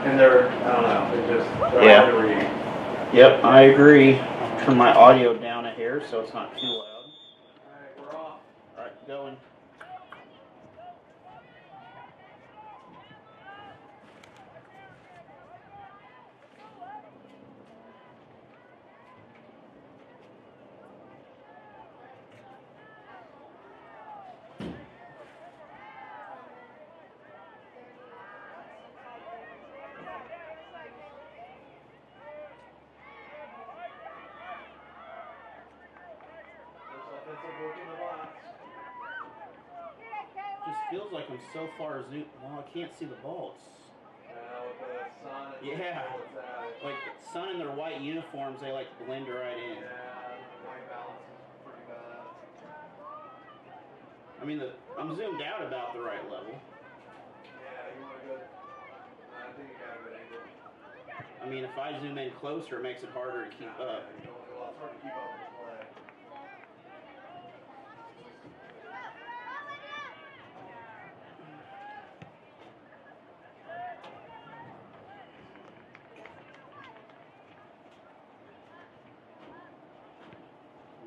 And they're, I don't know, they're Yeah. hard to read. Yep, I agree. I'll turn my audio down a hair so it's not too loud. Alright, we're off. Alright, going. Just feels like I'm so far zoomed. Well, I can't see the ball. With the sun, Yeah. Like sun and their white uniforms, they like blend right in. Yeah, the white balance is pretty bad. I mean, I'm zoomed out about the right level. Yeah, you want a good. I think you got a good angle. I mean, if I zoom in closer, it makes it harder to keep up. Well, it's hard to keep up with the play.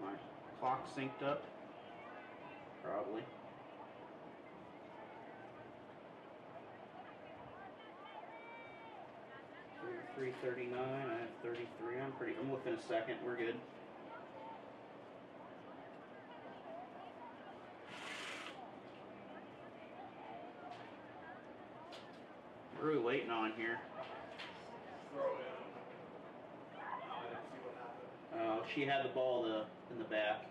My clock synced up? Probably. 3:39. I have 33. I'm within a second. We're good. What are we waiting on here? Throw it in. I didn't see what happened. She had the ball in the back.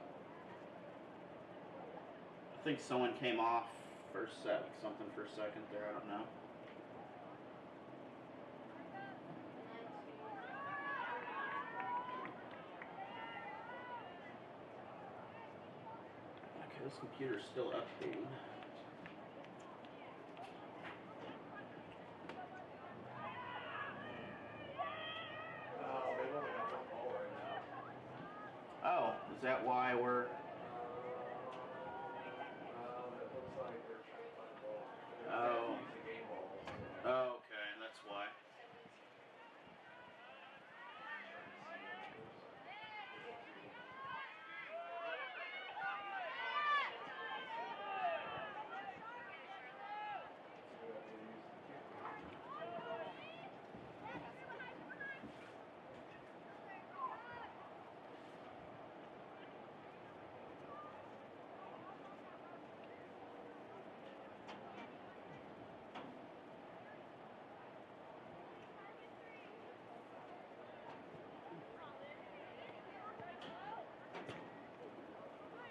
I think someone came off for something for a second there. I don't know. Okay, this computer's still updating. They've only got one ball right now. Oh, is that why we're... It looks like they're trying to find a ball. Oh. They're using game balls. Oh, okay, that's why.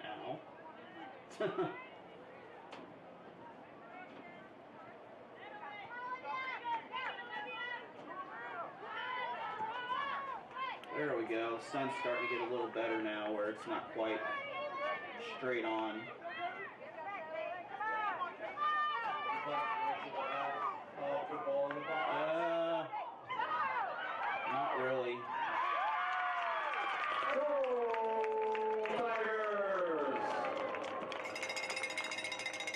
Ow. There we go. The sun's starting to get a little better now where it's not quite straight on. Football in the box. Not really. Tigers!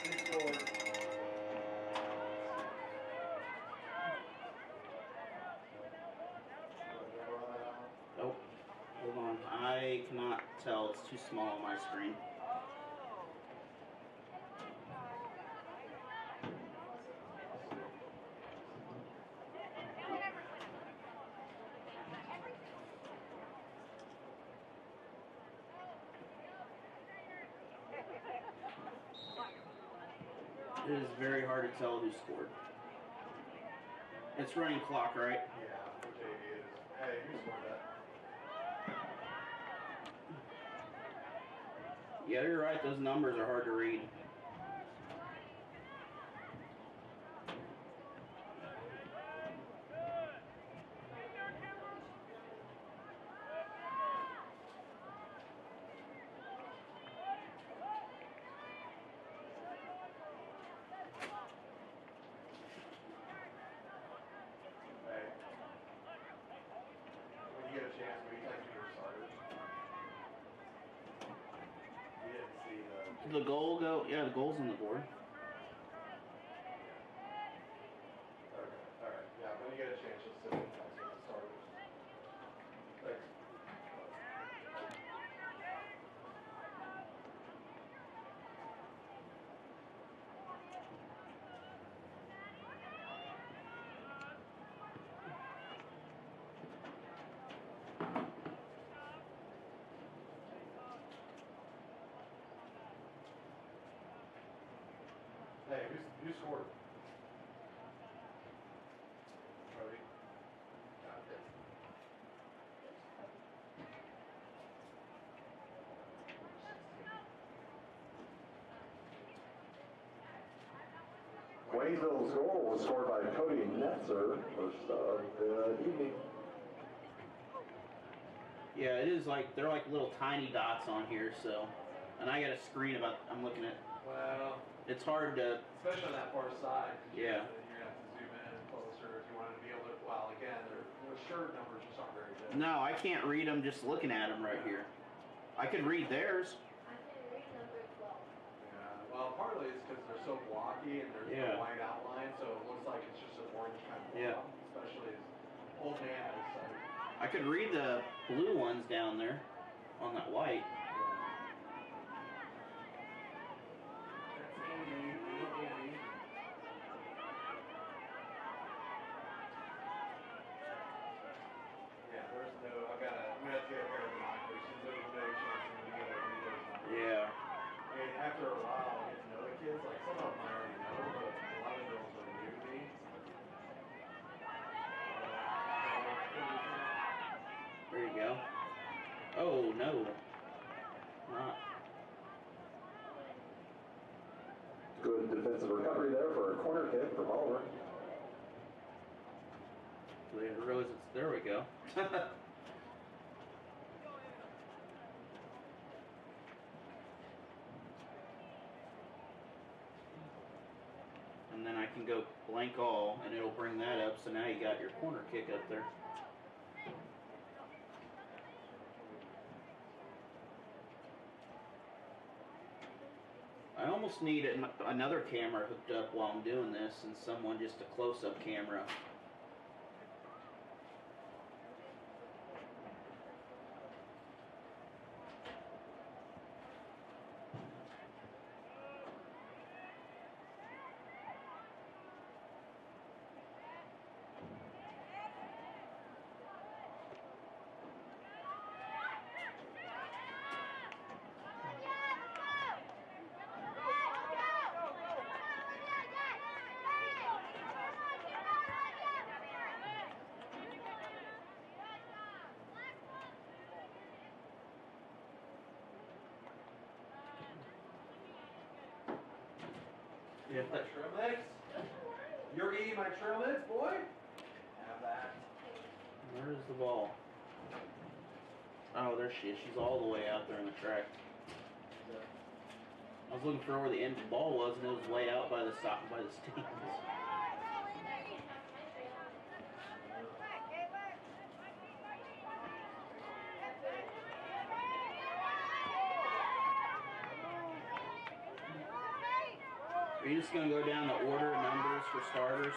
He scored. Nope. Hold on. I cannot tell. It's too small on my screen. It is very hard to tell who scored. It's running clock, right? Yeah, for JV it is. Hey, you scored that. Yeah, you're right. Those numbers are hard to read. When you get a chance, will you text me your starters? You didn't see Did the goal go? Yeah, the goal's on the board. Okay, alright. Yeah, when you get a Hey, who scored? Cody. Got it. Waynesville's goal was scored by Cody Netzer, first of the evening. Yeah, it is like, they're like little tiny dots on here, so. And I got a screen about, I'm looking at, Well, it's hard to, especially on that far side. Yeah. You're gonna have to zoom in closer if you wanted to be able to. Well, again, their shirt numbers just aren't very good. no, I can't read them just looking at them right here. I could read theirs. I can read number 12. Yeah. Well, partly it's because they're so blocky and there's Yeah. no white outline, so it looks like it's just an orange kind of Yeah. blob, especially as old man has said. I could read the blue ones down there on that white. Yeah, there's no. I'm gonna have to get a pair of binoculars since there's no chance I'm gonna be able to read those numbers. Yeah. I mean, after a while, I get to know the kids. Like some of them I already know, but a lot of girls are new to me. There you go. Oh, no. Not. Good defensive recovery there for a corner kick for Bolivar. There we go. And then I can go blank all, and it'll bring that up, so now you got your corner kick up there. I almost need another camera hooked up while I'm doing this, and someone just a close-up camera. Yeah, my trail mix? You're eating my trail mix, boy? Have that. Where's the ball? Oh, there she is. She's all the way out there in the track. I was looking for where the end of the ball was, and it was way out by the stands. Are you just gonna go down the order of numbers for starters?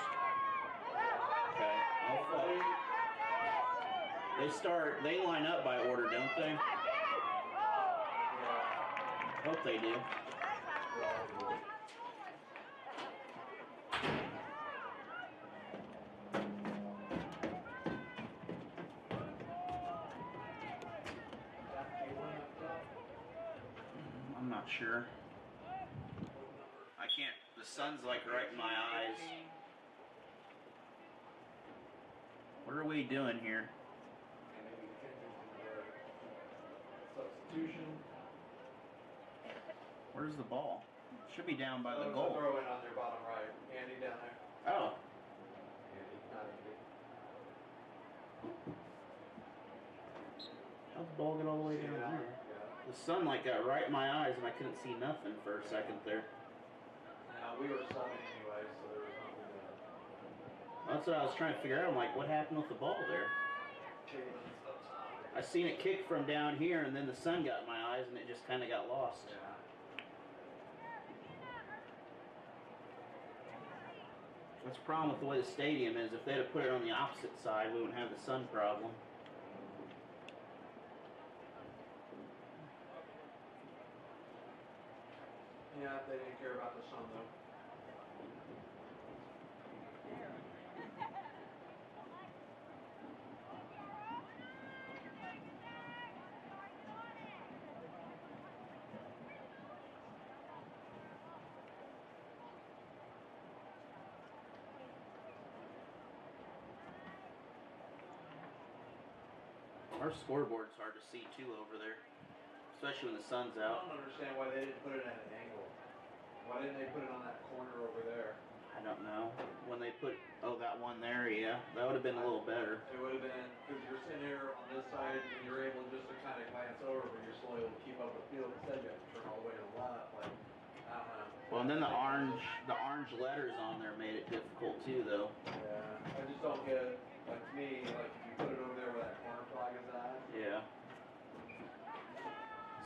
Okay. I'll follow. They line up by order, don't they? Hope they do. I'm not sure. I can't, the sun's like right in my eyes. What are we doing here? Substitution. Where's the ball? Should be down by the Throw goal. in on their bottom right. Andy down there. Oh, Andy, not Andy. how'd the ball get all the way down there? Yeah. The sun like got right in my eyes and I couldn't see nothing for a second there. Now, we were subbing anyway, so there was nothing to... That's what I was trying to figure out. I'm like, what happened with the ball there? I seen it kick from down here and then the sun got in my eyes and it just kind of got lost. Yeah. That's the problem with the way the stadium is. If they'd have put it on the opposite side, we wouldn't have the sun problem. Yeah, they didn't care about the sun, though. Our scoreboard's hard to see too over there, especially when the sun's I out. don't understand why they didn't put it at an angle. Why didn't they put it on that corner over there? I don't know. When they put, oh, that one there, yeah, that would have been a little better. It would have been, because you're sitting here on this side and you're able just to kind of glance over, but you're slowly able to keep up with the field. Instead, you have to turn all the way to the left. Like, I don't know. Well, and then the orange letters on there made it difficult too, though. Yeah, I just don't get it. Like, to me, like, if you put it over there where that corner flag is at. Yeah.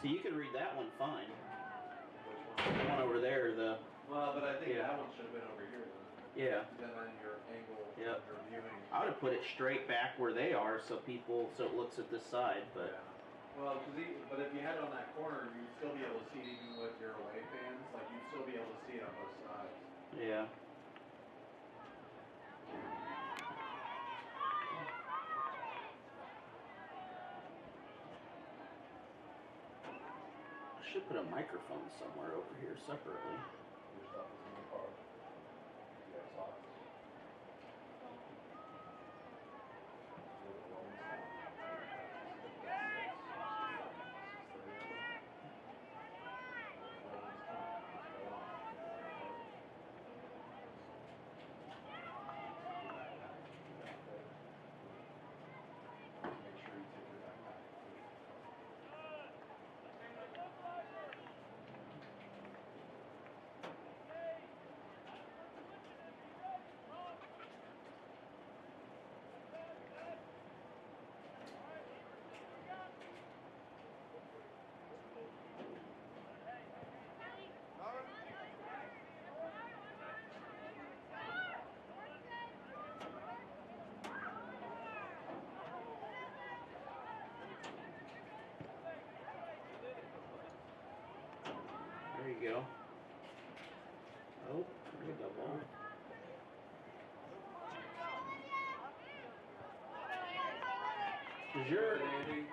So you could read that one fine. Which The one? one over there, the, Well, but I think Yeah. that one should have been over here then. yeah. Then on your angle, Yep. you're viewing. I would have put it straight back where they are so it looks at this side, but. Yeah. Well, but if you had it on that corner, you'd still be able to see it even with your away fans. Like, you'd still be able to see it on both sides. Yeah. I should put a microphone somewhere over here separately. Your stuff is in the car. You have socks. Make sure you take your backpack. There you go. Oh, there you go, ball. Is your Good, Andy.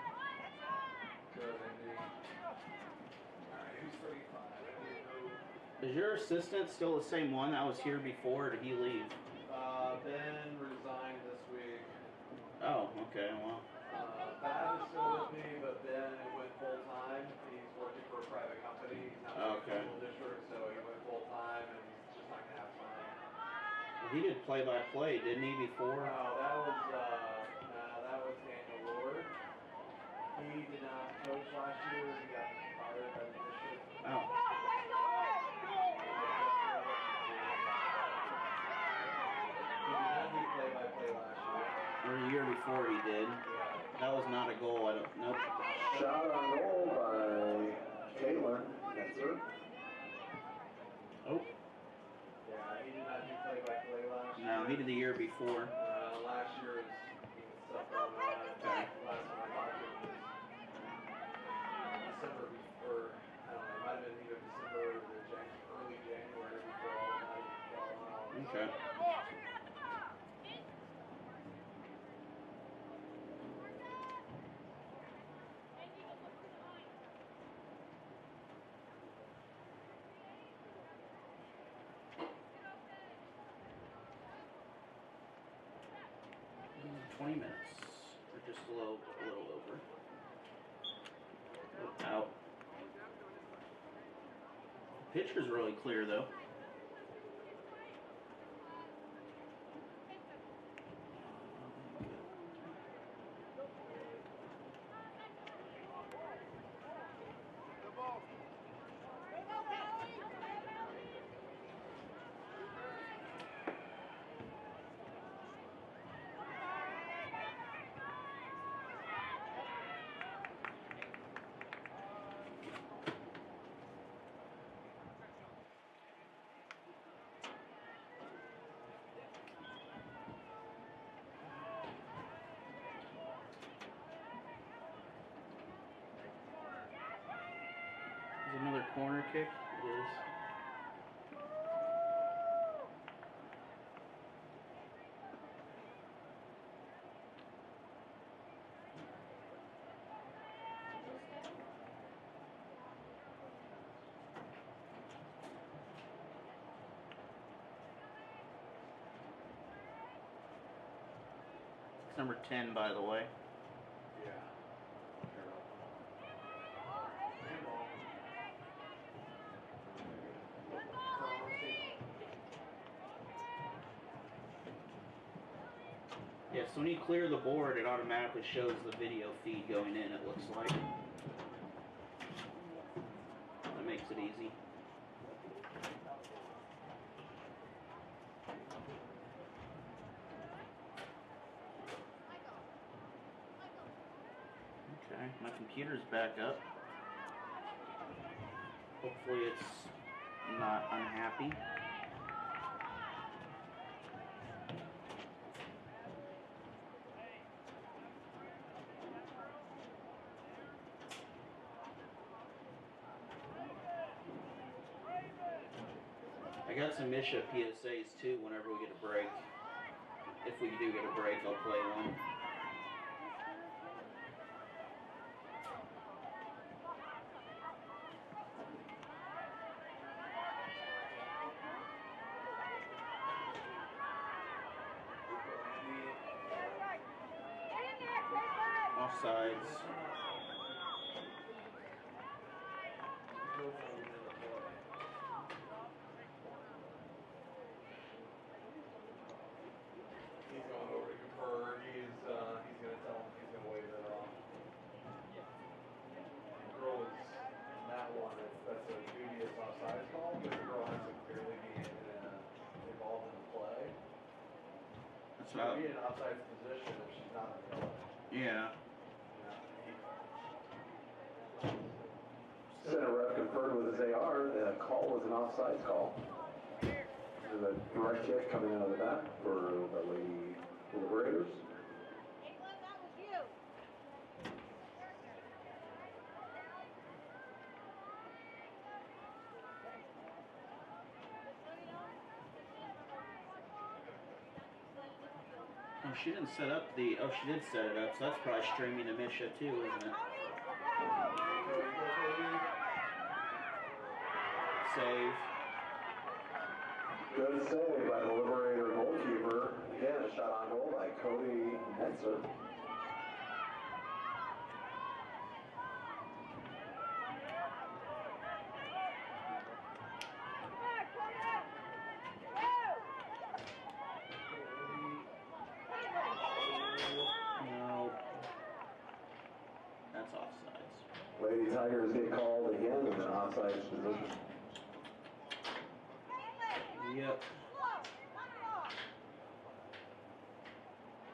Good, Andy. Alright, who's 35? is your assistant still the same one that was here before, or did he leave? Ben resigned this week. Oh, okay, well. Bad is still with me, but Ben went full time. He's working for a private company. He's not working Okay. for the school district, so he went full time, and he's just not gonna have time. Well, he did play-by-play, didn't he, before? No, that was Daniel Lord. He did not coach last year. He got fired by the district. Oh. He did not do play-by-play last year. Or the year before he did. Yeah. That was not a goal, I don't, nope. Shot on goal by Caitlin Netzer. Oh, Yeah, he did not do play-by-play last year. no, he did the year before. Last year was stuff going on. Okay. Last time I talked to him was December before, I don't know, it might have been either December or early January before all that fell out. Okay. Mm, 20 minutes, or just a little over. Oh, out. Pitcher's really clear though. Is another corner kick? It is. It's number 10, by the way. Yeah. Yeah, so when you clear the board, it automatically shows the video feed going in, it looks like. That makes it easy. Okay, my computer's back up. Hopefully it's not unhappy. I got some MSHSAA PSAs too whenever we get a break. If we do get a break, I'll play one. Offsides. He's going over to confer. He's gonna tell him he's gonna wave that off. The girl is in that one. That's a dubious offsides call, but the girl has to clearly be involved in the play. That's She'll about. be in an offsides position if she's not in the play. Yeah. Center ref conferred with his AR. The call was an offside call. There's a direct hit coming out of the back for the Lady Deliberators. Caitlin, that was you. Oh, she didn't set up the. Oh, she did set it up, so that's probably streaming to MSHSAA too, isn't it? Save. Good save by the Liberator goalkeeper. Again, a shot on goal by Cody Netzer. No. That's offsides. Lady Tigers get called again in an offside position. Yep.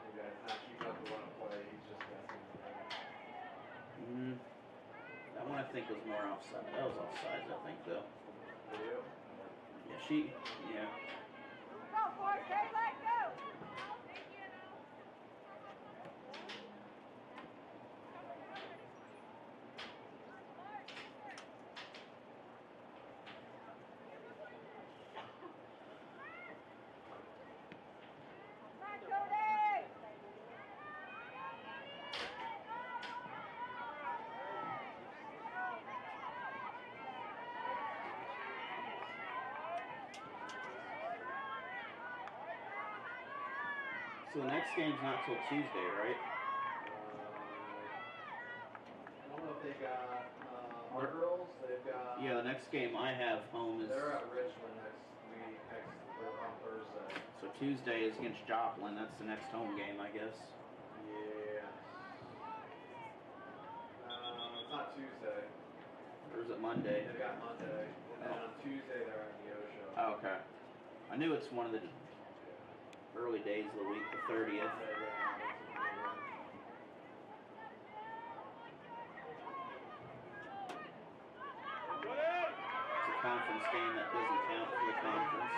The guy's not keeping up the run of play. He's just guessing. Mm-hmm. That one I think was more offside. That was offsides, I think, though. Video. Yeah, she. Yeah. Go for it, Caitlin, go! So the next game's not till Tuesday, right? I don't know if they got our girls. They've got. Yeah, the next game I have home is. They're at Richmond next week. On Thursday. So Tuesday is against Joplin. That's the next home game, I guess. Yeah. It's not Tuesday. Or is it Monday? They got Monday, and then on Tuesday they're at the Osho. Oh, okay. I knew it's one of the early days of the week, the 30th. It's a conference game that doesn't count for the conference.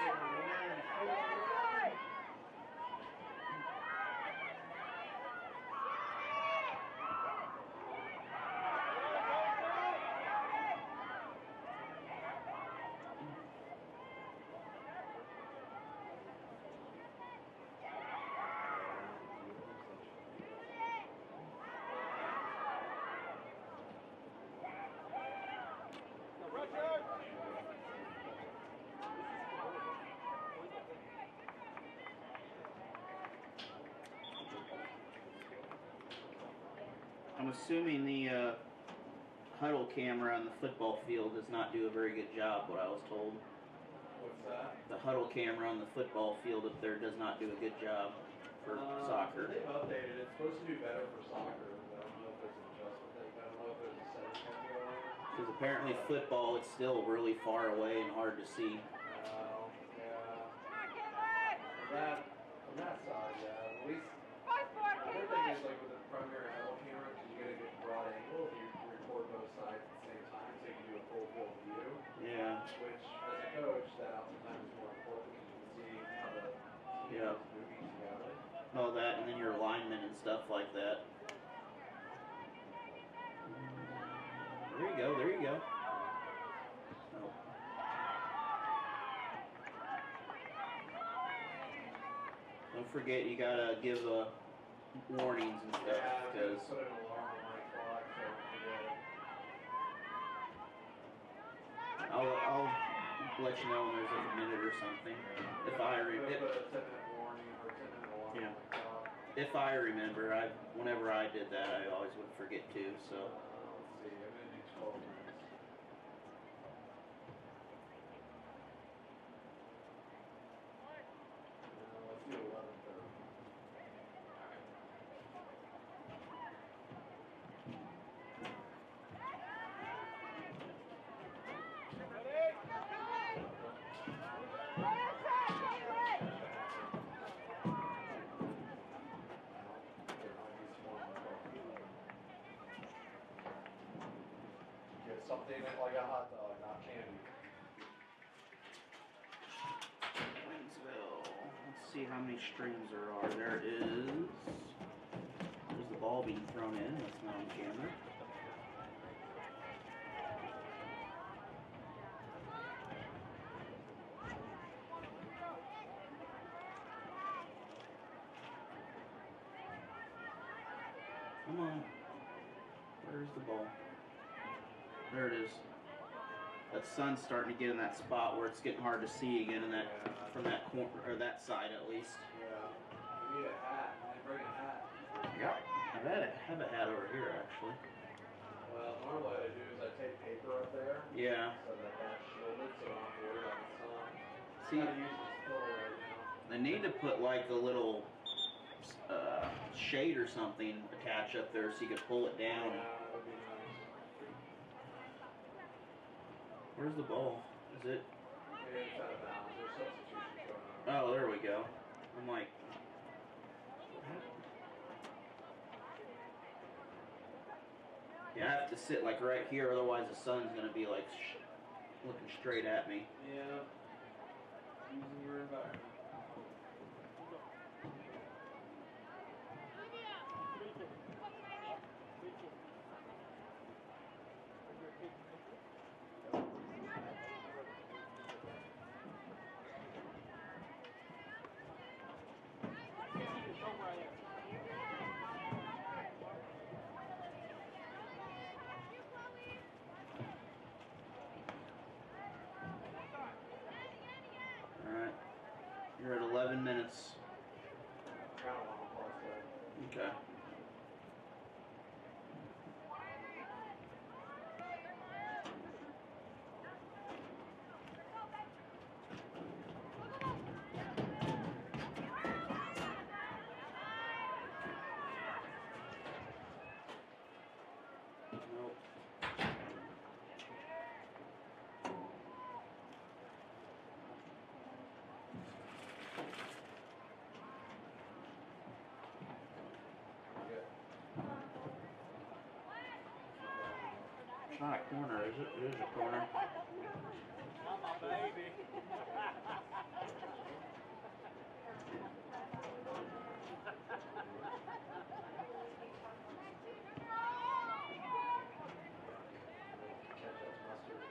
I'm assuming the huddle camera on the football field does not do a very good job, what I was told. What's that? The huddle camera on the football field up there does not do a good job. for soccer. soccer. They've updated it. It's supposed to be better for soccer. But I don't know if there's an adjustment. I don't know if there's a setting that go on there. Because apparently football, it's still really far away and hard to see. Yeah. From that side, yeah. At least Fight for it, the good Caleb. thing is like with the primary angle camera, you get a good broad angle if you record both sides at the same time, so you can do a full field view. Yeah. Which, as a coach, that oftentimes is more important because you can see how the team is moving together. All that, and then your alignment and stuff like that. There you go, there you go. Oh. Don't forget, you gotta give warnings and stuff, Yeah, because put an alarm on my clock so I forget. I'll let you know when there's like a minute or something. If I Put a 10-minute warning or 10-minute alarm Yeah. on my clock. if I remember, whenever I did that, I always would forget too. So Let's see, I'm gonna do 12 minutes. Let's do 11:30. Get something like a hot dog, not candy. Waynesville. Let's see how many strings there are. There is. There's the ball being thrown in. That's not on camera. Come on. Where's the ball? There it is. That sun's starting to get in that spot where it's getting hard to see again in that from that corner or that side at least. Yeah. You need a hat. I bring a hat. Yeah. I have a hat over here actually. Well, normally what I do is I take paper up there Yeah. so that's shielded so I don't have to worry about the sun. See, I use this pillow right now. they need to put like a little shade or something attached up there so you could pull it down. Yeah, that would be nice. Where's the ball? Is it? Maybe it's out of bounds. There's substitutions going on. Oh, there we go. I'm like, yeah, I have to sit like right here, otherwise the sun's gonna be like looking straight at me. Yeah. Using your environment. Alright. You're at 11 minutes. Kind of want to pause that. Okay. Nope. Good. It's not a corner, is it? It is a corner. Not my baby. Ketchup, mustard.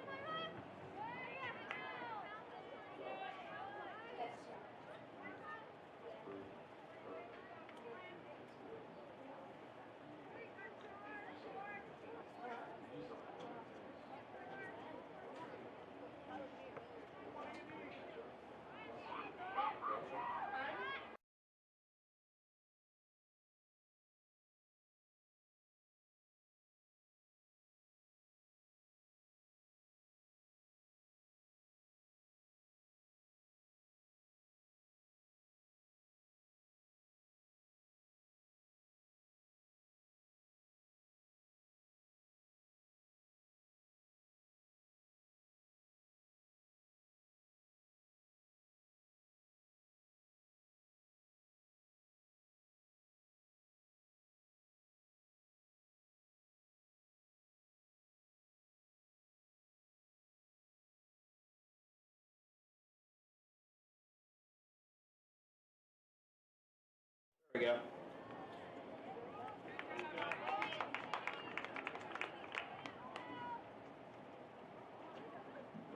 There we go.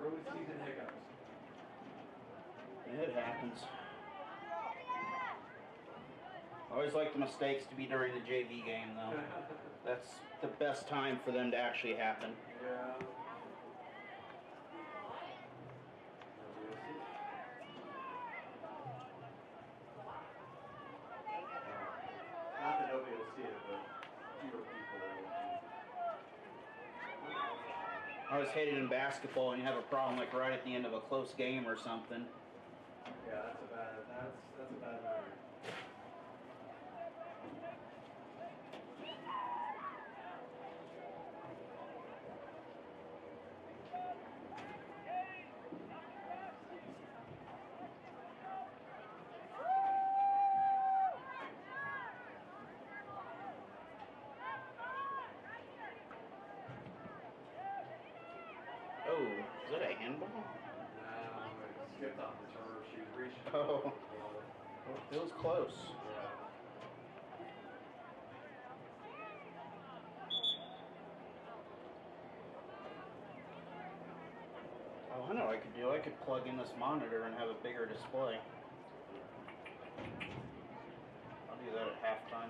Early season hiccups. It happens. I always like the mistakes to be during the JV game, though. That's the best time for them to actually happen. Yeah. Not that nobody will see it, but fewer people will. I always hated in basketball and you have a problem like right at the end of a close game or something. Yeah, that's a bad memory. Oh, is that a handball? No, it skipped off the turf. She was reaching. Oh, it was close. Yeah. Oh, I know what I could do. I could plug in this monitor and have a bigger display. I'll do that at halftime.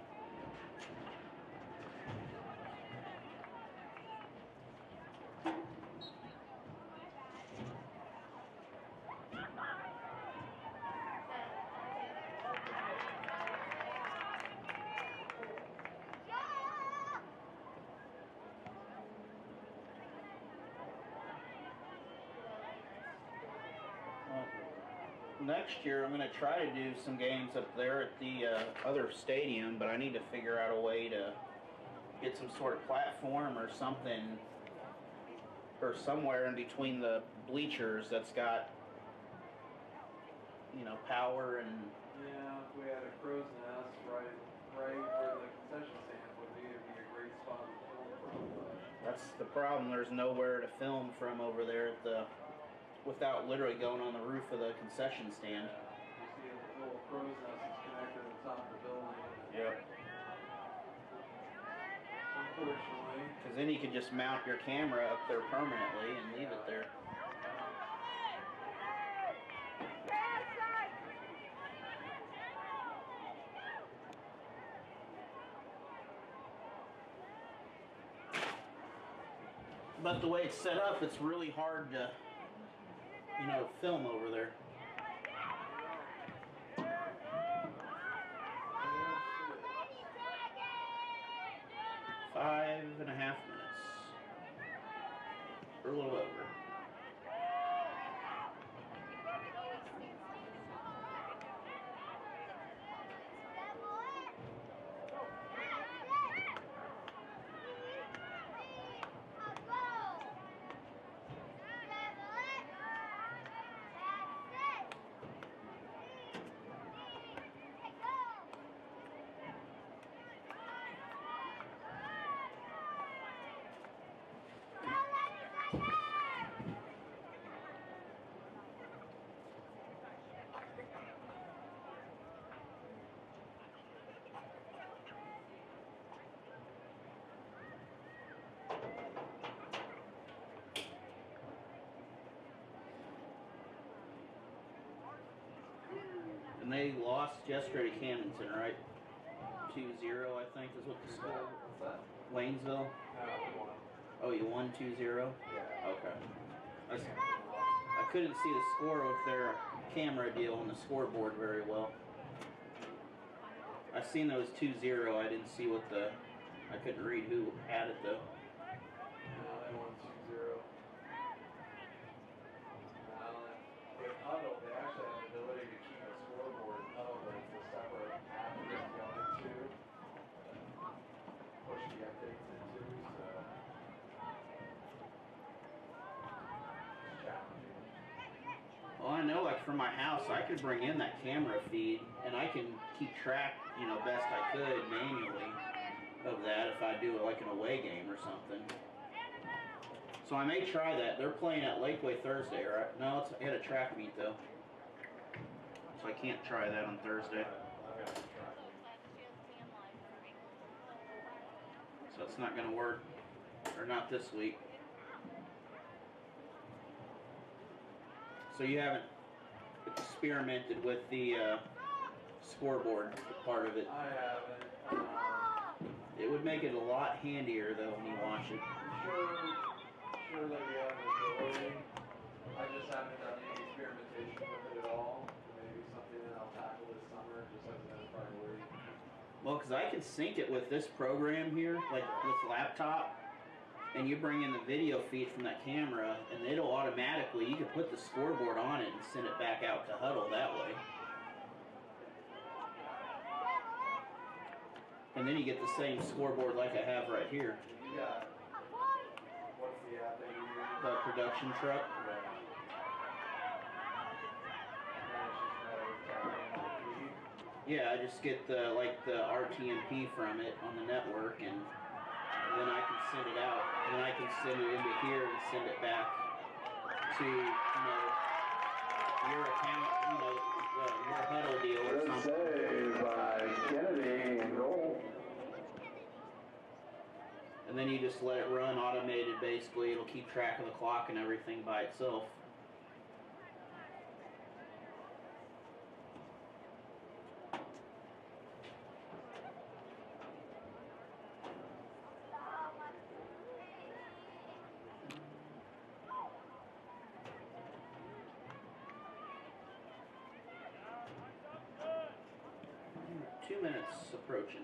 Next year, I'm going to try to do some games up there at the other stadium, but I need to figure out a way to get some sort of platform or something, or somewhere in between the bleachers that's got, you know, power and. Yeah, if we had a crow's nest right where the concession stand would be, it'd be a great spot to film from. That's the problem. There's nowhere to film from over there at the, without literally going on the roof of the concession stand. You see a little crow's nest that's connected to the top of the building. Yep. Unfortunately. Because then you could just mount your camera up there permanently and leave it there. But the way it's set up, it's really hard to, you know, film over there. Five and a half minutes. Or a little over. And they lost yesterday to Camdenton, right? 2-0, I think, is what the score. What's that? Waynesville? We won. Oh, you won 2-0? Yeah. Okay. I couldn't see the score with their camera deal on the scoreboard very well. I seen that it was 2-0. I didn't see what the... I couldn't read who had it, though. No, they won 2-0. With Huddle, they actually have the ability to keep a scoreboard in Huddle, but it's a separate app you just go into, push the updates into, so it's challenging. Well, I know, like, from my house, I could bring in that camera feed, and I can keep track, you know, best I could manually of that if I do, like, an away game or something. So I may try that. They're playing at Lakeway Thursday, right? No, it's at a track meet, though. So I can't try that on Thursday. I've got to try. So it's not going to work, or not this week. So you haven't experimented with the scoreboard part of it. I haven't. It would make it a lot handier though when you watch it. Sure that we have the ability. I just haven't done any experimentation with it at all. Maybe something that I'll tackle this summer just as a priority. Well, because I can sync it with this program here, like this laptop, and you bring in the video feed from that camera, and it'll automatically, you can put the scoreboard on it and send it back out to Huddle that way. And then you get the same scoreboard like I have right here. You got, what's the app that you use? The production truck. Yeah, I just get the RTMP from it on the network, and then I can send it out. And then I can send it into here and send it back to your account, your Huddle deal or Good something. save by Kennedy and goal. And then you just let it run automated. Basically, it'll keep track of the clock and everything by itself. Approaching.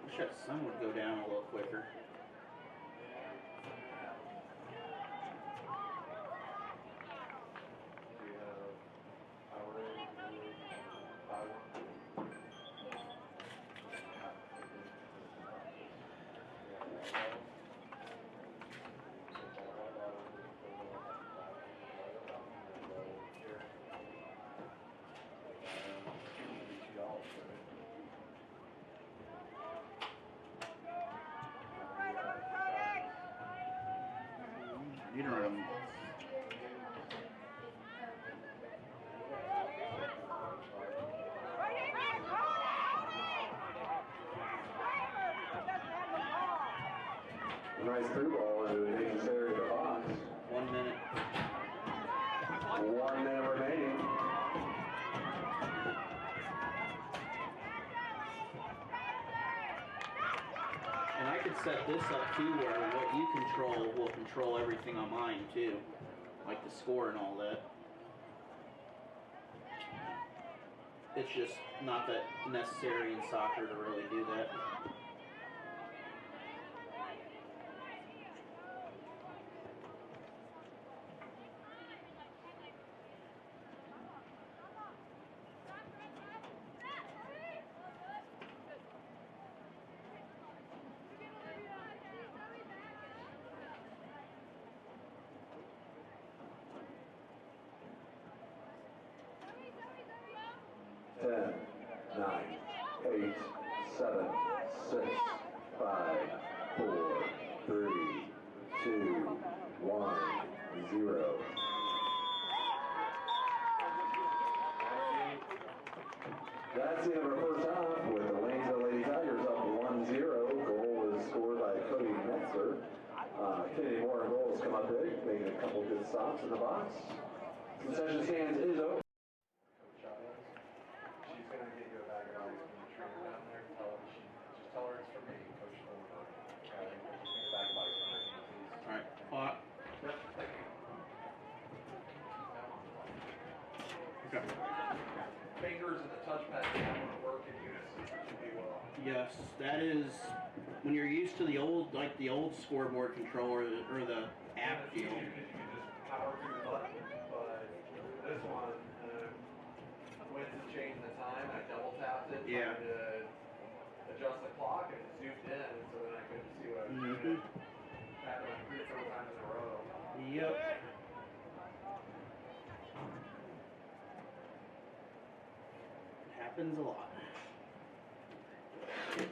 Wish that sun would go down a little quicker. You don't know. Nice through ball into the dangerous area of the box. 1 minute. 1 minute remaining. And I could set this up too where what you control will control everything on mine too. Like the score and all that. It's just not that necessary in soccer to really do that. Ten, 9, 8, 7, 6, 5, 4, 3, 2, 1, 0. That's the end of our first half with the Waynesville Lady Tigers up 1-0. Goal was scored by Cody Metzler. Kennedy Moore and goals come up big, making a couple good stops in the box. Concession stands is open. Clock. Okay. Fingers and the touchpad don't work in unison pretty well. Yes, that is when you're used to the old, like the old scoreboard controller or the app You deal. can just power through the button, but this one, went to change the time, I double tapped it, Yeah. trying to adjust the clock, and it zoomed in, and so then I couldn't see what I was doing. Happened like 3 or 4 times in a row. Yep. Happens a lot. Alright.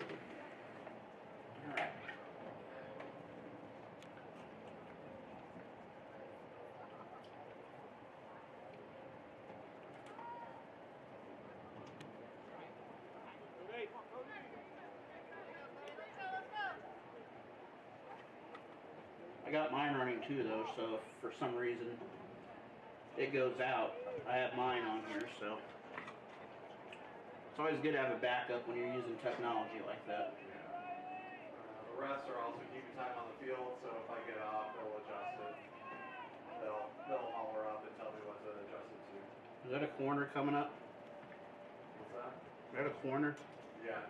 I got mine running too though, so if for some reason it goes out, I have mine on here, so it's always good to have a backup when you're using technology like that. The refs are also keeping time on the field, so if I get off, they'll adjust it. They'll holler up and tell me what to adjust it to. Is that a corner coming up? What's that? Is that a corner? Yeah.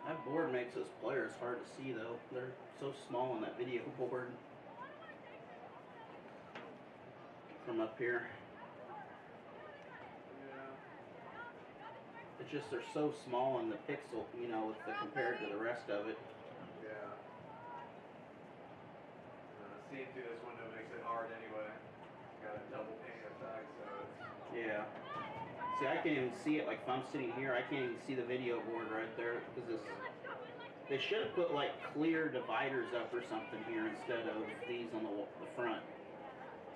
That board makes those players hard to see though. They're so small on that video board from up here. Yeah. It's just they're so small in the pixel, you know, compared to the rest of it. Yeah. Seeing through this window makes it hard anyway. Got a double pane effect, so it's... Yeah. See, I can't even see it. Like if I'm sitting here, I can't even see the video board right there because this. They should have put like clear dividers up or something here instead of these on the front,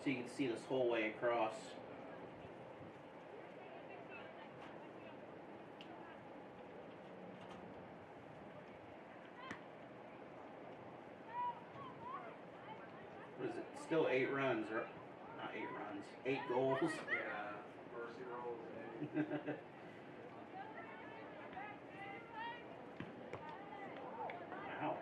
so you can see this whole way across. What is it? Still 8 runs, or not 8 runs, 8 goals. Yeah, mercy rolls, maybe. Wow.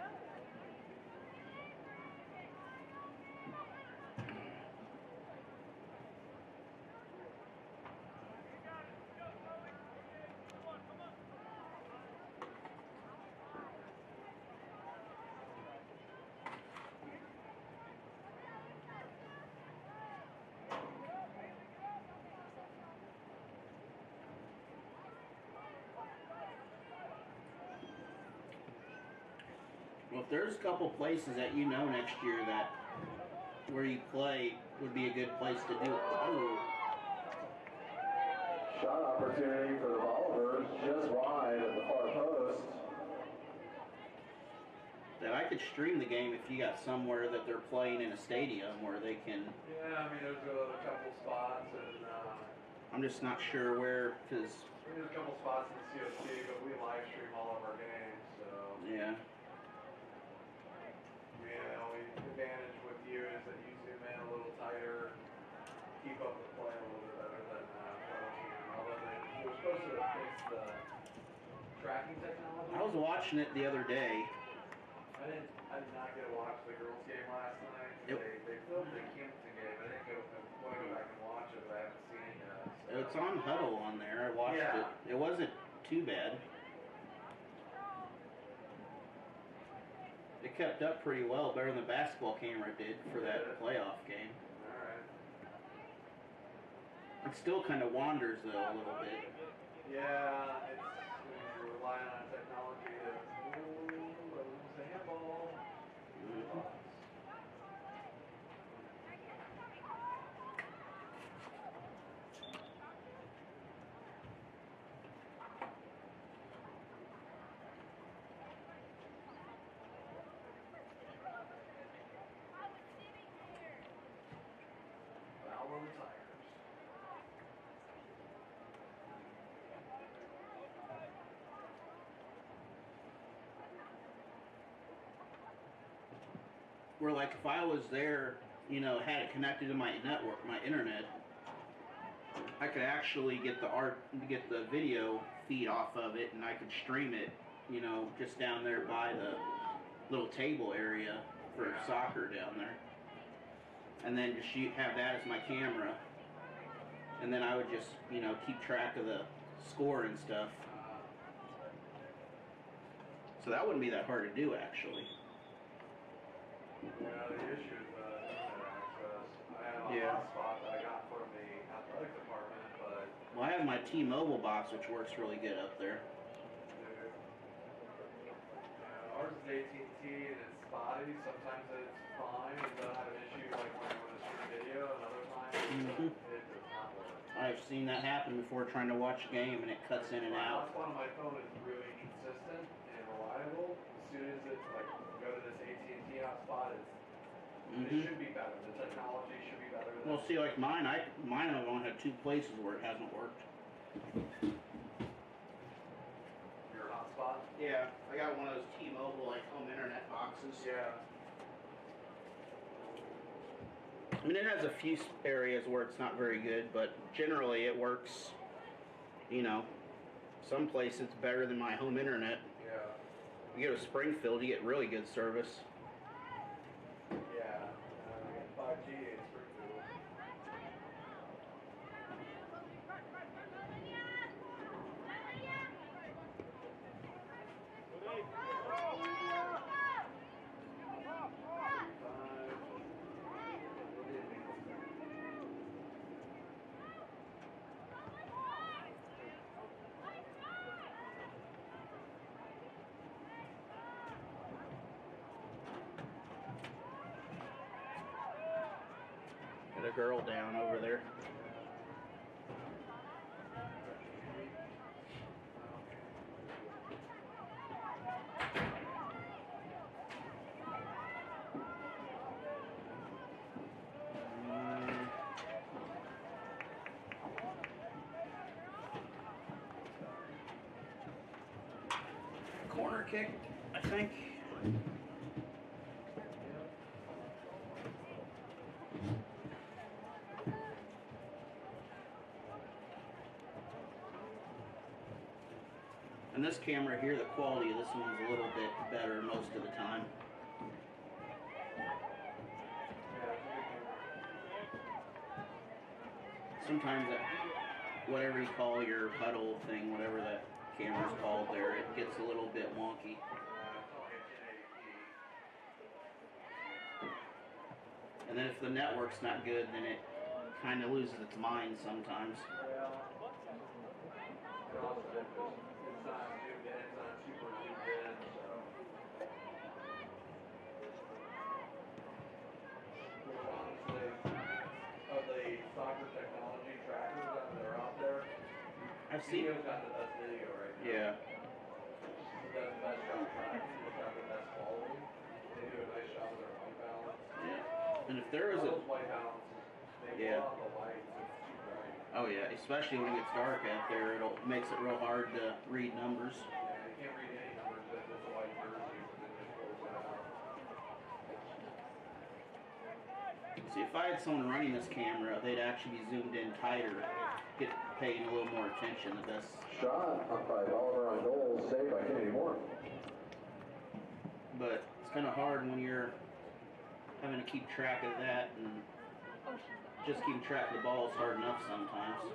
Well, if there's a couple places that you know next year that where you play would be a good place to do it. Oh. Shot opportunity for the Bolivar, just wide at the far post. That I could stream the game if you got somewhere that they're playing in a stadium where they can. Yeah, I mean, there's a couple spots, and I'm just not sure where, because. there's a couple spots in the COC, but we live stream all of our games, so. Yeah. The only advantage with you is that you zoom in a little tighter, keep up the play a little bit better than although they were supposed to fix the tracking technology. I was watching it the other day. I did not get to watch the girls' game last night. Yep. They filmed the Kimpton game. I didn't want to go back and watch it, but I haven't seen it yet. So. It's on Huddle on there. I watched it. It wasn't too bad. It kept up pretty well, better than the basketball camera did for that playoff game. Alright. It still kind of wanders though a little bit. Yeah, it's when you're relying on technology to lose the handball. Foul on the Tigers. Where like if I was there, you know, had it connected to my network, my internet, I could actually get the video feed off of it, and I could stream it, you know, just down there by the little table area for soccer down there, and then just have that as my camera, and then I would just, you know, keep track of the score and stuff. So that wouldn't be that hard to do actually. Yeah, the issue is internet access. I have a Yeah. hotspot that I got from the athletic department, but Well, I have my T-Mobile box, which works really good up there. ours is AT&T and it's spotty. Sometimes it's fine. It doesn't have an issue like when I want to shoot video, and other times it does not work. I've seen that happen before trying to watch a game and it cuts in and My out. hotspot on my phone is really consistent and reliable. As soon as it's like go to this AT&T hotspot, it should be better. The technology should be better. Than Well, see, like mine, I've only had 2 places where it hasn't worked. your hotspot. Yeah, I got one of those T-Mobile like home internet boxes. Yeah. I mean, it has a few areas where it's not very good, but generally it works. You know, some places it's better than my home internet. Yeah. You go to Springfield, you get really good service. Yeah. I got 5G in Springfield. Got a girl down over there. Corner kick, I think. And this camera here, the quality of this one's a little bit better most of the time. Sometimes that, whatever you call your huddle thing, whatever that camera's called there, it gets a little bit wonky. And then if the network's not good, then it kind of loses its mind sometimes. It's not zoomed in, it's not super zoomed in, so. Honestly, of the soccer technology trackers that are out there, I've seen. Video's got the best video right now. Yeah. It does the best job tracking, it's got the best quality. They do a nice job with their white balance. Yeah. And if there was a. Those white balances, they blow out the lights, it's too bright. Oh yeah, especially when it gets dark out there, it makes it real hard to read numbers. Yeah, you can't read any numbers if it's a white jersey, because it just blows that out. See, if I had someone running this camera, they'd actually be zoomed in tighter, paying a little more attention. The best Shot up by Bolivar on goal, saved by Kennedy Moore. But it's kind of hard when you're having to keep track of that, and just keeping track of the ball is hard enough sometimes.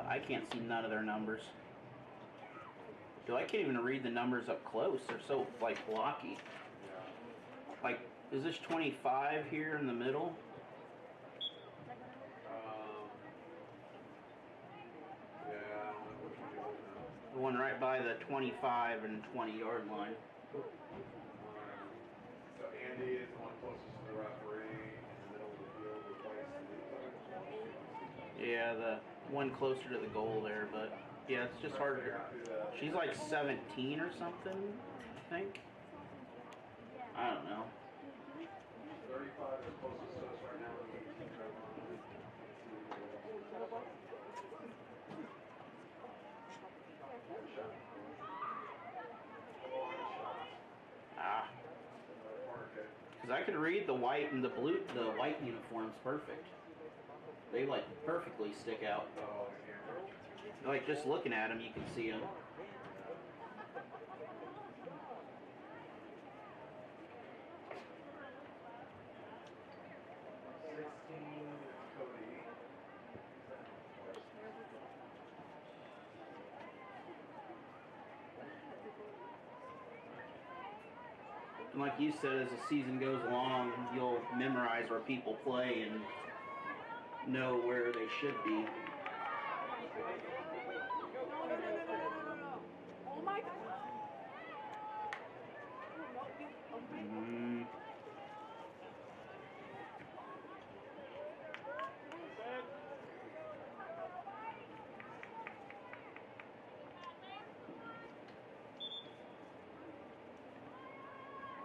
I can't see none of their numbers. Dude, I can't even read the numbers up close. They're so, like, blocky. Like, is this 25 here in the middle? Yeah, I don't know which one you're looking at. The one right by the 25 and 20-yard line. So Andy is the one closest to the referee in the middle of the field with Weiss. Yeah, the one closer to the goal there, but yeah, it's just hard to. She's like 17 or something, I think. I don't know. 35 is closest to us right now. Because I could read the white and the blue, the white uniforms perfect. They like perfectly stick out. Like just looking at them, you can see them. And like you said, as the season goes along, you'll memorize where people play and know where they should be. Oh my God.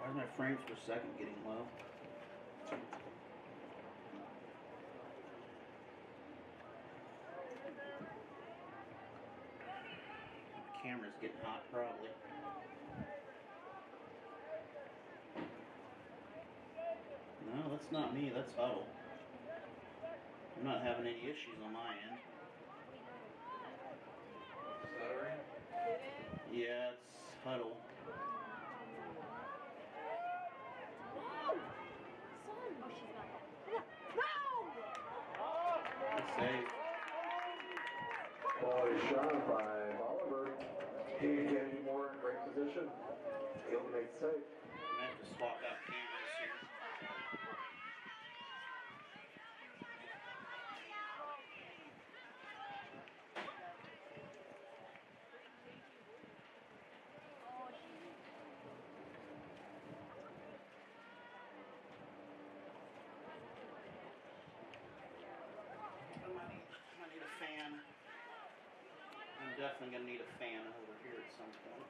Why is my frames per second getting low? The camera's getting hot, probably. No, that's not me, that's Huddle. I'm not having any issues on my end. Stuttering? Yeah, it's Huddle. Save. Quality shot by Bolivar. He can be more in great position. He'll make the save. I'm gonna have to swap out cameras here. I might need a fan. I'm definitely gonna need a fan over here at some point.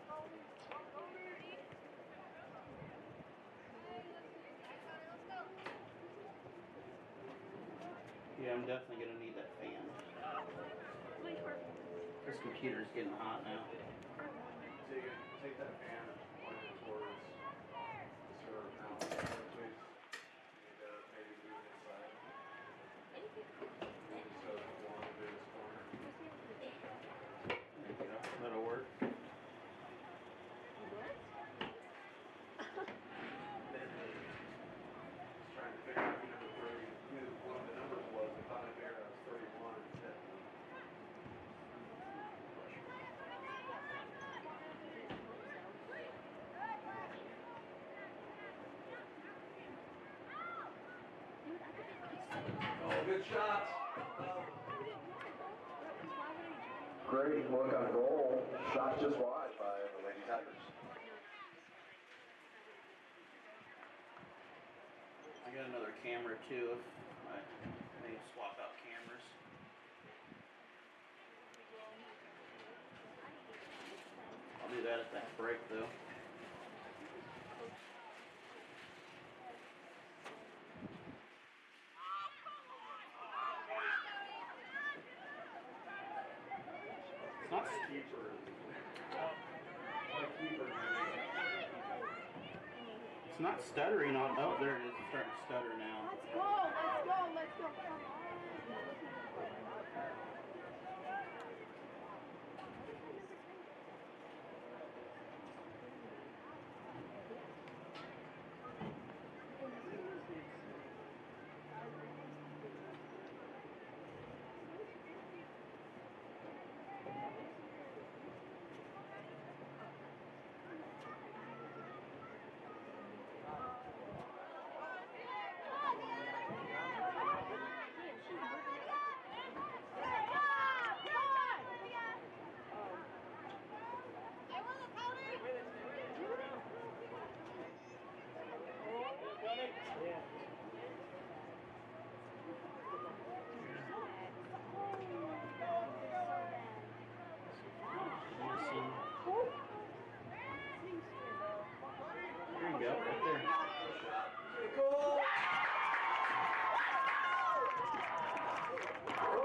Yeah, I'm definitely gonna need that fan. This computer's getting hot now. So you take that fan and point it towards the server panel, please. And maybe move it inside. Maybe so that the one in this corner. There you go. That'll work. Just trying to figure out who number 30, who one of the numbers was. I thought I figured out it was 31 instead. Oh, good shot. Great look on goal. Shot just wide by the Lady Tigers. I got another camera too if I may swap out cameras. I'll do that at that break though. It's not Keeper. Like keeper. It's not stuttering on. Oh, there it is. It's starting to stutter now. Let's go, let's go, let's go. Come on. There you go, right there. Goal! Oh,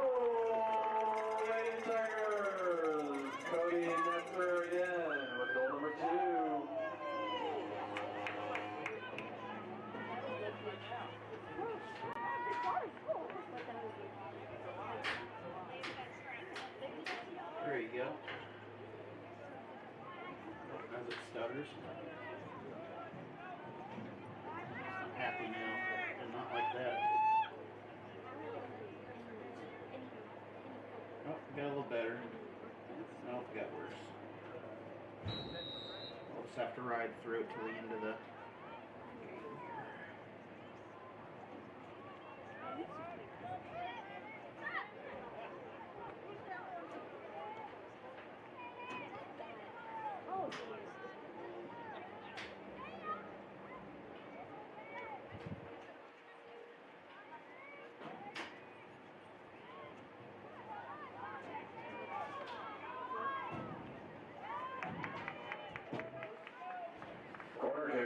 Lady Tigers. Cody Netzer again with goal number 2. There you go. As it stutters. I'm happy now. And not like that. Oh, got a little better. No, it got worse. We'll just have to ride through it till the end of the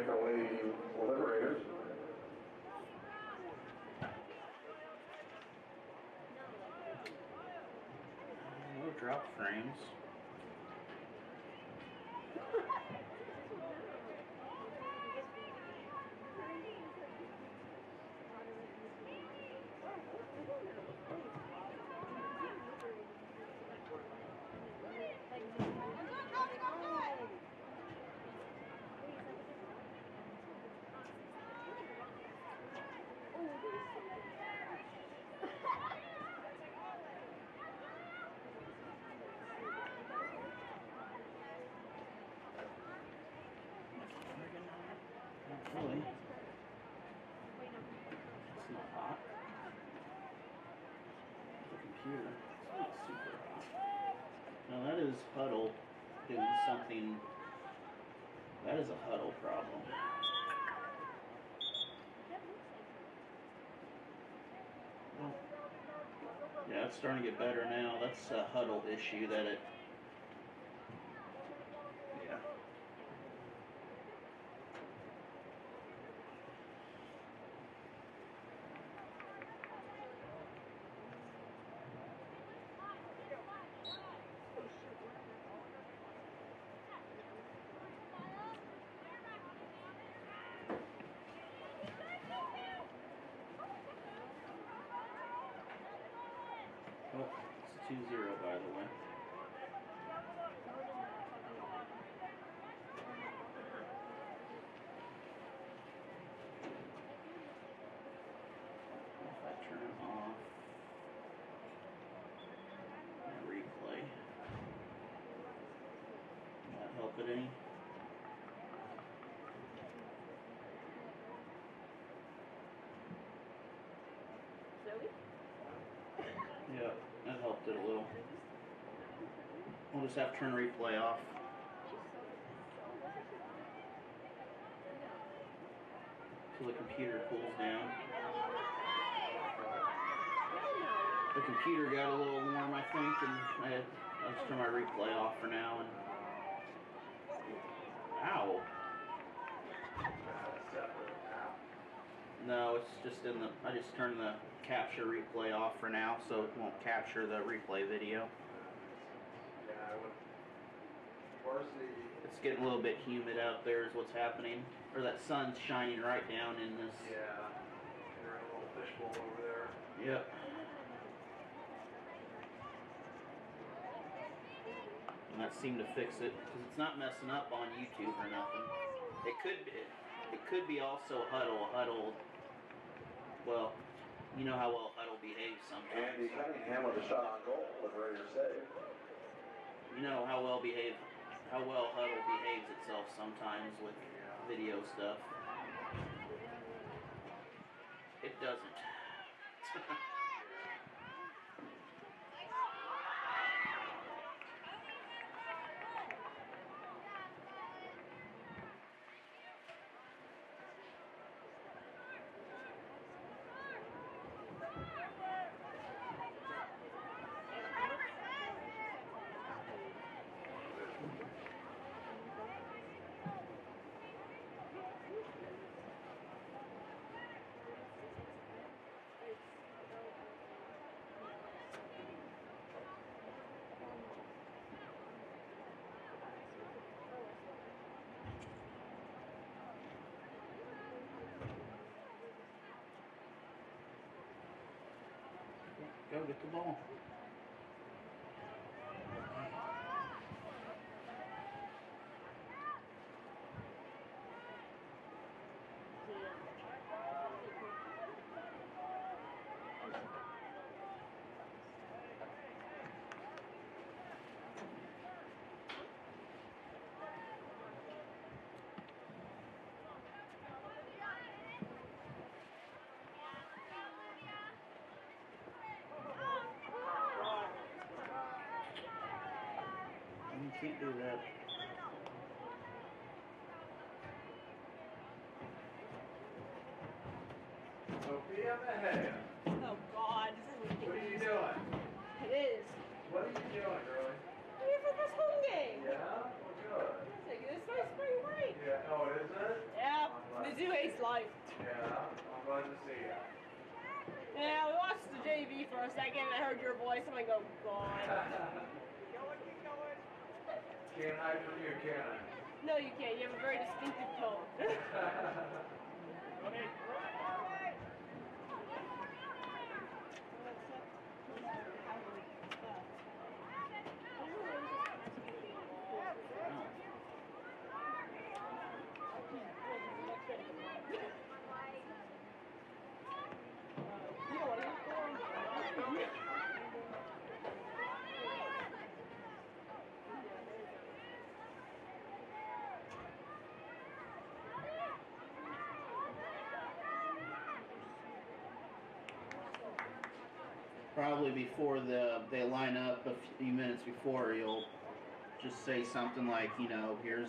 game for Lady Liberators. No drop frames. Not really. It's not hot. The computer, it's not super hot. Now that is Huddle doing something. That is a Huddle problem. Well, yeah, it's starting to get better now. That's a Huddle issue that it. Yeah. Oh, it's 2-0 by the way. If I turn it off and replay, will that help it any? Yeah, that helped it a little. We'll just have to turn replay off. Till the computer cools down. The computer got a little warm, I think, and I'll just turn my replay off for now. And ow! No, it's just in the. I just turned the capture replay off for now, so it won't capture the replay video. Yeah, I would. Varsity. It's getting a little bit humid out there, is what's happening. Or that sun's shining right down in this. Yeah. You're in a little fishbowl over there. Yep. And that seemed to fix it, because it's not messing up on YouTube or nothing. It could be also Huddle. Huddle. Well, you know how well Huddle behaves sometimes. Andy Cunningham with a shot on goal, Liberator save. You know how well Huddle behaves itself sometimes with video stuff. It doesn't. Go get the ball. You can't do that. Sophia Mejia. Oh God. What are you doing? It is. What are you doing, girlie? I'm here for this home game. Yeah? Well, good. It's like, it's my spring break. Yeah. Oh, is it? Yeah, second and I heard your voice. I'm like, oh God. Can't hide from you, can I? No, you can't. You have a very distinctive tone. Go ahead. Probably before they line up a few minutes before, you'll just say something like, you know, here's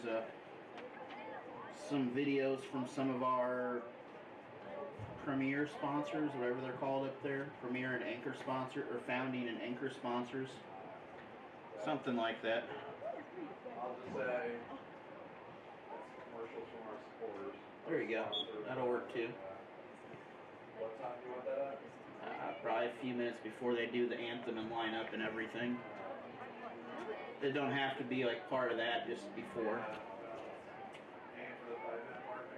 some videos from some of our premier sponsors, whatever they're called up there, premier and anchor sponsor, or founding and anchor sponsors, something like that. I'll just say that's commercials from our supporters. There you go. That'll work too. What time do you want that at? Probably a few minutes before they do the anthem and line up and everything. It don't have to be like part of that, just before. Aim for the 5-minute mark,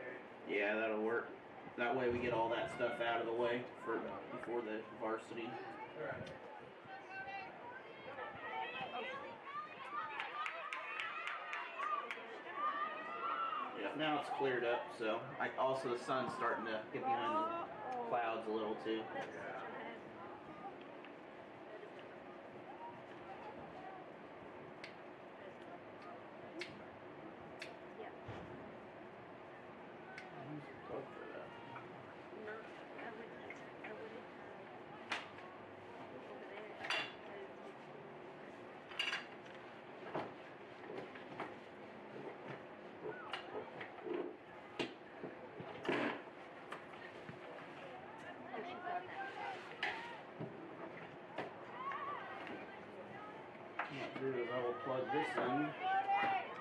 maybe? Yeah, that'll work. That way we get all that stuff out of the way for before the varsity. Alright. Yeah, now it's cleared up, so also the sun's starting to get behind the clouds a little too. What I'll do is I will plug this in,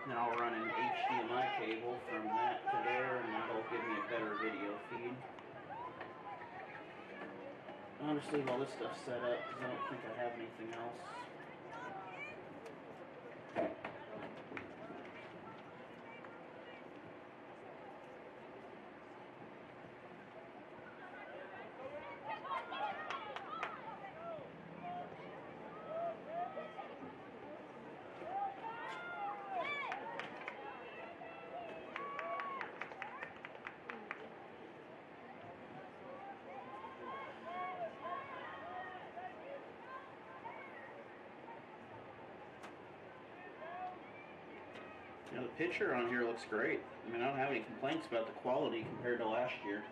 then I'll run an HDMI cable from that to there, and that'll give me a better video feed. I'll just leave all this stuff set up because I don't think I have anything else. You know, the picture on here looks great. I mean, I don't have any complaints about the quality compared to last year.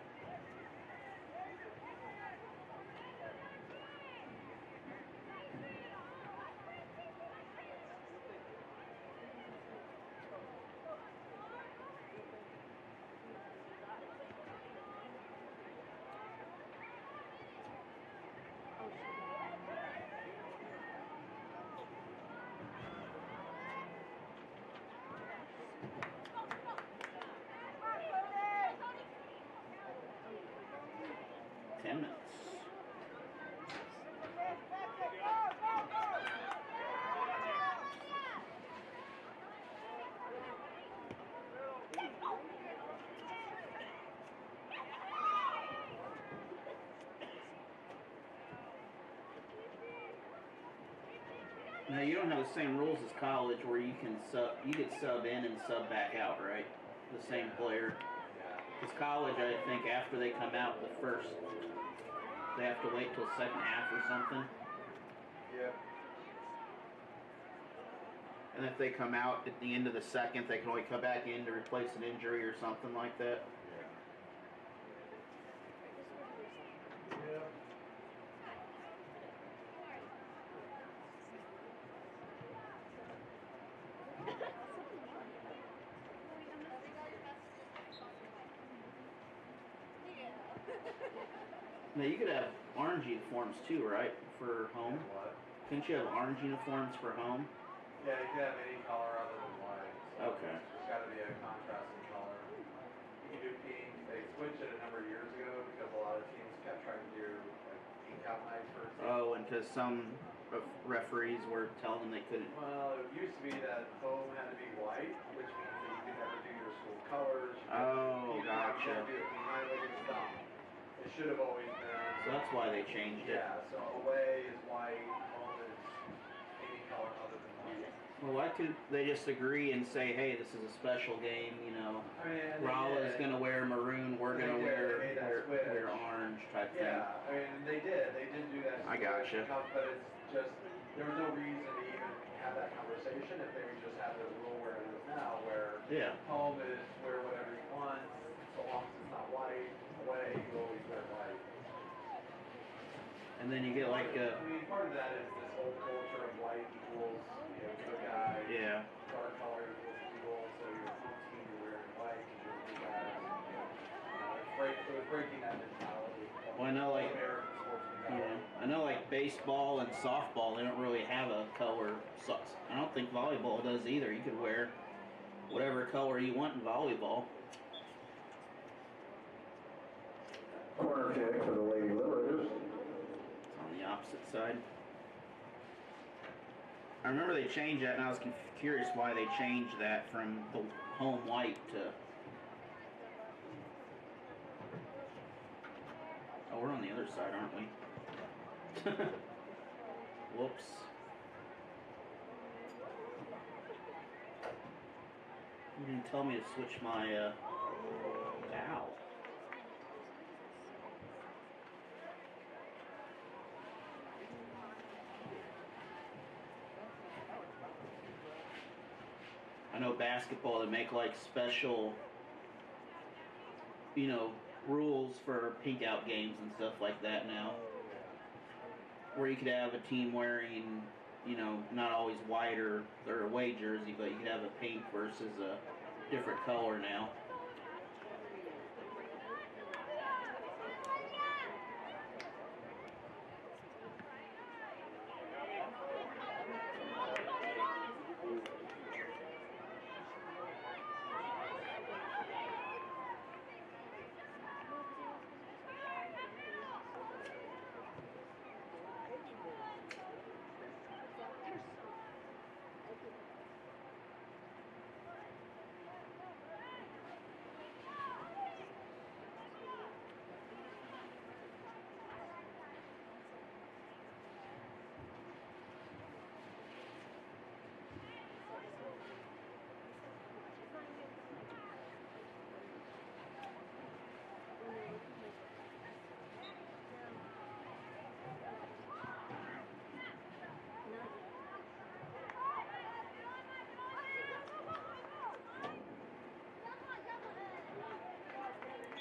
Now you don't have the same rules as college where you can sub in and sub back out, right? The same player. Because college, I think after they come out they have to wait till second half or something. Yeah. And if they come out at the end of the second, they can only come back in to replace an injury or something like that. Yeah. Now you could have orange uniforms too, right? For home? What? Couldn't you have orange uniforms for home? Yeah, you can have any color other than white. So Okay. It's got to be a contrasting color. You can do pink. They switched it a number of years ago because a lot of teams kept trying to do like pink out nights for example. Oh, and because some referees were telling them they couldn't. Well, it used to be that foam had to be white, which means that you could never do your school colors. Oh, gotcha. It should have always been. So that's why they changed it. Yeah, so away is white, home is any color other than white. Well, why could they just agree and say, hey, this is a special game, you know, I mean, Rolla's going to wear maroon, we're going to wear orange type thing. Yeah, I mean, they did do that. I gotcha. But it's just, there was no reason to even have that conversation if they would just have the rule where it is now, where home is wear whatever you want, so long as it's not white, away, you always wear white. And then you get like I mean, part of that is this whole culture of white equals, you know, good guy. Yeah. Dark color equals evil, so your home team you're wearing white, you're good guy. It was breaking that mentality. Well, I know like American sports mentality. I know like baseball and softball, they don't really have a color. I don't think volleyball does either. You could wear whatever color you want in volleyball. Corner kick for the Lady Liberators. It's on the opposite side. I remember they changed that, and I was curious why they changed that from the home white to. Oh, we're on the other side, aren't we? Whoops. You didn't tell me to switch my, ow. I know basketball, they make like special, you know, rules for pink out games and stuff like that now. Where you could have a team wearing, you know, not always white or their away jersey, but you could have a pink versus a different color now.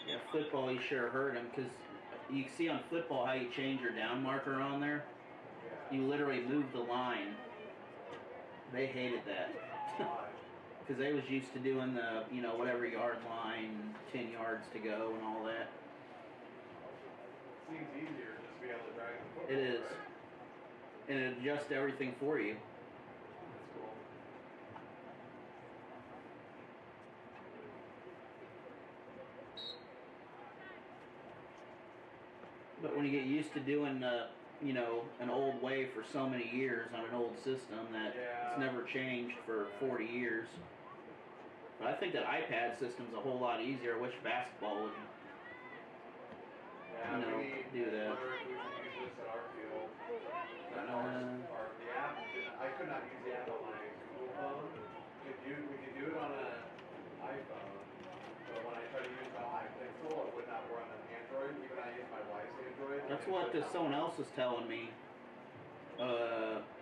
Yeah, football, you sure hurt him, because you see on football how you change your down marker on there. You literally move the line. They hated that. Because they was used to doing the, you know, whatever yard line, 10 yards to go and all that. Seems easier just to be able to drag the football. It is. Right? And it adjusts everything for you. That's cool. But when you get used to doing, you know, an old way for so many years on an old system that it's never changed for 40 years. But I think that iPad system's a whole lot easier. I wish basketball would, you know, do that. We can use this at our field. The app, I could not use the app on my Google phone. We could do it on an iPhone. But when I try to use it on my Pixel, it would not run on Android. Even I use my wife's Android. That's what someone else was telling me.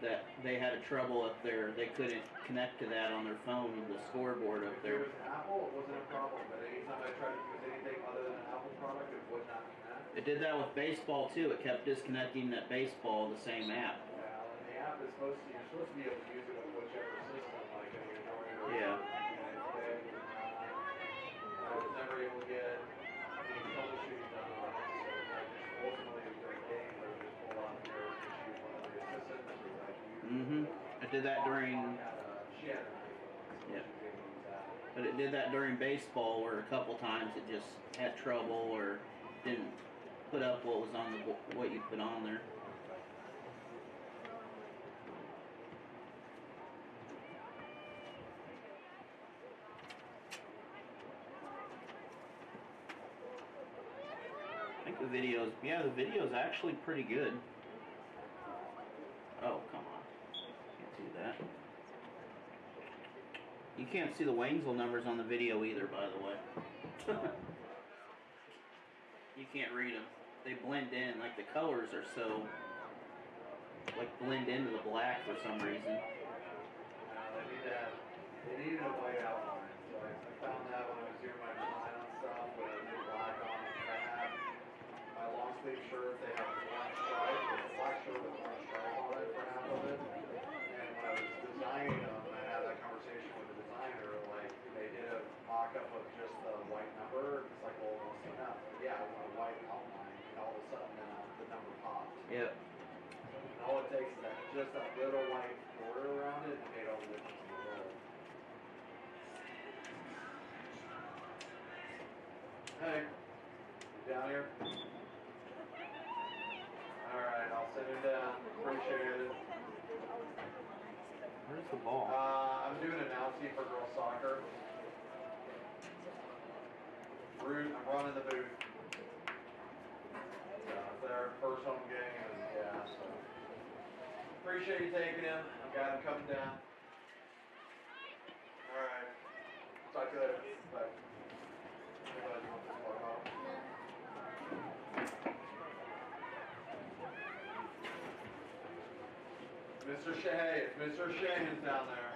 That they had a trouble up there. They couldn't connect to that on their phone with the scoreboard up there. If it was Apple, it wasn't a problem. But anytime I tried to use anything other than an Apple product, it would not connect. It did that with baseball too. It kept disconnecting that baseball, the same app. Yeah, and the app is you're supposed to be able to use it with whichever system, like an Android or Yeah. I was never able to get any troubleshooting done on it, so I just ultimately was doing a game where we just pull out the errors and shoot one of the assistants who was like, It did that during. she had an iPhone, so Yeah. she was able to use that. But it did that during baseball, where a couple times it just had trouble or didn't put up what was on the what you put on there. I think the video's actually pretty good. Oh, come on. Can't do that. You can't see the Waynesville numbers on the video either, by the way. You can't read them. They blend in, like the colors are so, like blend into the black for some reason. They needed a white outline, so I found that when I was doing my design on stuff, when I did black on it. I had my long sleeve shirts, they have a black stripe, with a black shirt with a black stripe on it for half of it. And when I was designing them, I had that conversation with the designer, like, they did a mock-up of just the white number. It's like, well, what's enough? Yeah, I want a white outline, and all of a sudden, the number popped. Yep. And all it takes is just that little white border around it, and it made all the difference in the world. Hey, you down here? Alright, I'll send you down. Appreciate it. Where's the ball? I'm doing an announcing for girls soccer. I'm running the booth. It's their first home game, and yeah, so. Appreciate you taking him. I've got him coming down. Alright. Talk to you later. Bye. Anybody want to talk about? Mr. Shea, it's Mr. Shane's down there.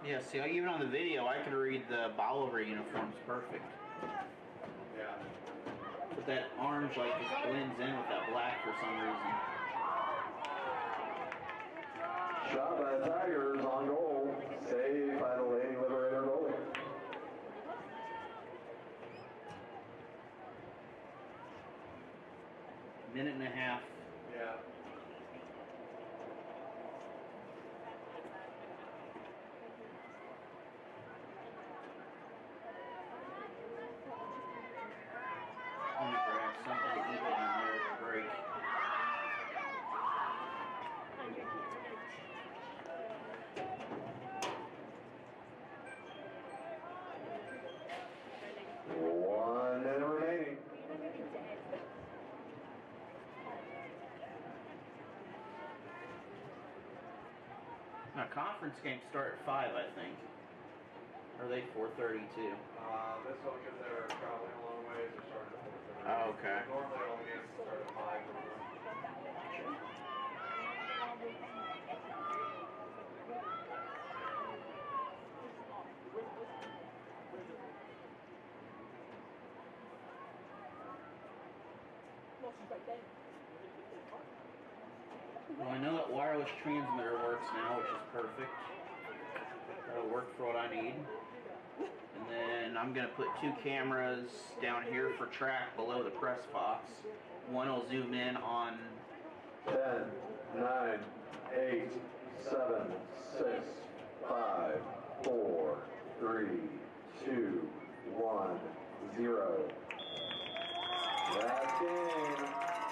Yeah, see, even on the video, I could read the Bolivar uniforms perfect. Yeah. But that orange, like, just blends in with that black for some reason. Shot by the Tigers on goal. Saved by the Lady Liberator goalie. Minute and a half. Yeah. I'm gonna grab something to eat down there at the break. One minute remaining. Now, conference games start at 5, I think. Or are they 4:32? This one, because they're traveling a long ways, they're starting at 4:30. Oh, okay. Normally, all games start at 5. Well, I know that wireless transmitter works now, which is perfect. That'll work for what I need. And then I'm going to put 2 cameras down here for track below the press box. One will zoom in on 10, 9, 8, 7, 6, 5, 4, 3, 2, 1, 0. Last game.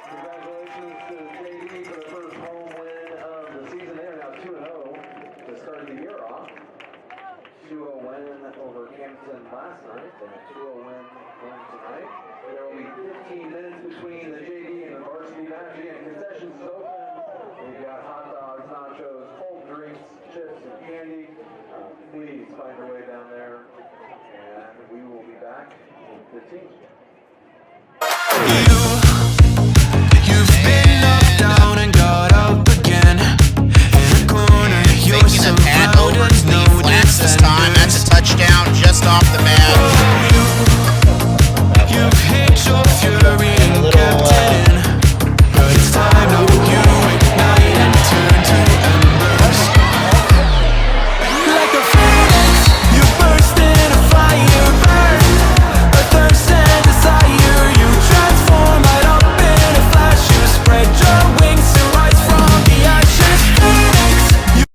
Congratulations to the JV for the first home win of the season. They are now 2-0 to start the year off. 2-0 win over Campton last night, and a 2-0 win going tonight. There will be 15 minutes between the JV and the varsity match. Again, concessions is open. We've got hot dogs, nachos, cold drinks, chips, and candy. Please find your way down there, and we will be back in 15.